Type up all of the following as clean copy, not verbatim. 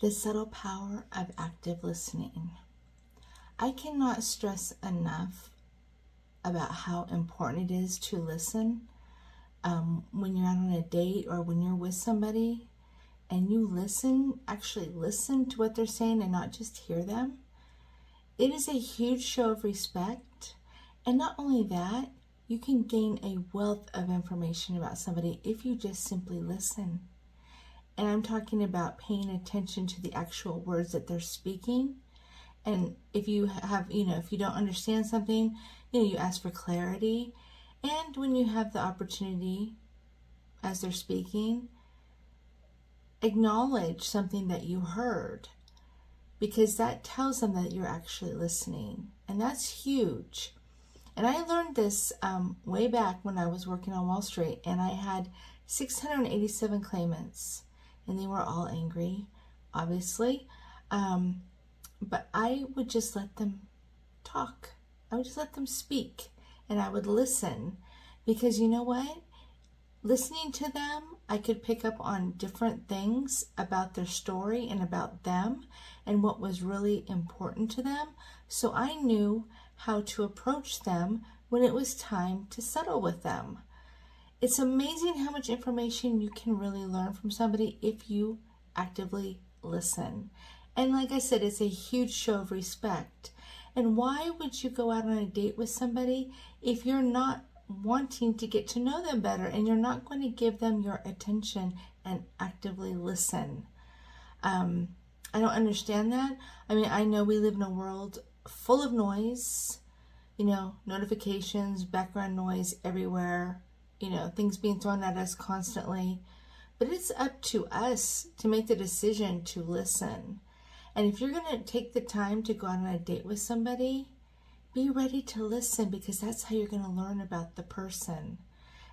The subtle power of active listening. I cannot stress enough about how important it is to listen when you're out on a date or when you're with somebody and you actually listen to what they're saying and not just hear them. It is a huge show of respect. And not only that, you can gain a wealth of information about somebody if you just simply listen. And I'm talking about paying attention to the actual words that they're speaking. And if you have, if you don't understand something, you ask for clarity. And when you have the opportunity, as they're speaking, acknowledge something that you heard, because that tells them that you're actually listening. And that's huge. And I learned this way back when I was working on Wall Street, and I had 687 claimants. And they were all angry, obviously. But I would just let them talk. I would just let them speak. And I would listen. Because you know what? Listening to them, I could pick up on different things about their story and about them and what was really important to them. So I knew how to approach them when it was time to settle with them. It's amazing how much information you can really learn from somebody if you actively listen. And like I said, it's a huge show of respect. And why would you go out on a date with somebody if you're not wanting to get to know them better and you're not going to give them your attention and actively listen? I don't understand that. I mean, I know we live in a world full of noise, notifications, background noise everywhere. Things being thrown at us constantly. But it's up to us to make the decision to listen. And if you're going to take the time to go out on a date with somebody, be ready to listen, because that's how you're going to learn about the person.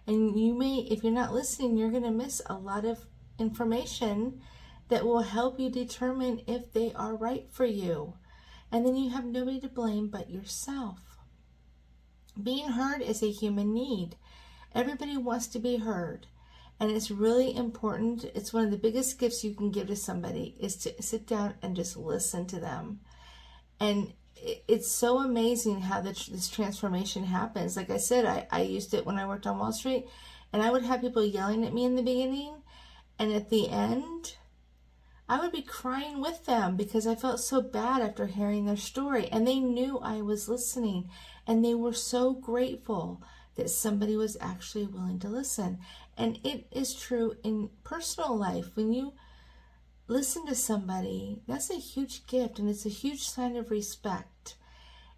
And if you're not listening, you're going to miss a lot of information that will help you determine if they are right for you. And then you have nobody to blame but yourself. Being heard is a human need. Everybody wants to be heard, and it's really important. It's one of the biggest gifts you can give to somebody is to sit down and just listen to them. And it's so amazing how this transformation happens. Like I said, I used it when I worked on Wall Street, and I would have people yelling at me in the beginning, and at the end, I would be crying with them because I felt so bad after hearing their story, and they knew I was listening, and they were so grateful that somebody was actually willing to listen. And it is true in personal life. When you listen to somebody, that's a huge gift, and it's a huge sign of respect.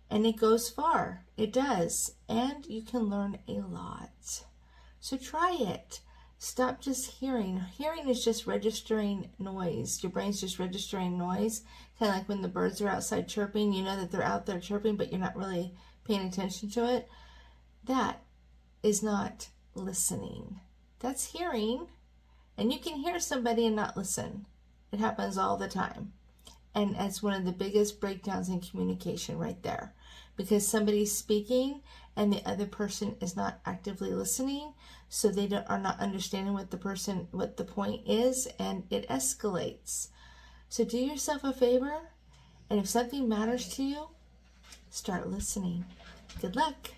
And it goes far. It does. And you can learn a lot. So try it. Stop just hearing. Hearing is just registering noise. Your brain's just registering noise. Kind of like when the birds are outside chirping. You know that they're out there chirping, but you're not really paying attention to it. That is not listening. That's hearing. And you can hear somebody and not listen. It happens all the time. And it's one of the biggest breakdowns in communication right there. Because somebody's speaking and the other person is not actively listening, so they are not understanding what the point is, and it escalates. So do yourself a favor, and if something matters to you, start listening. Good luck.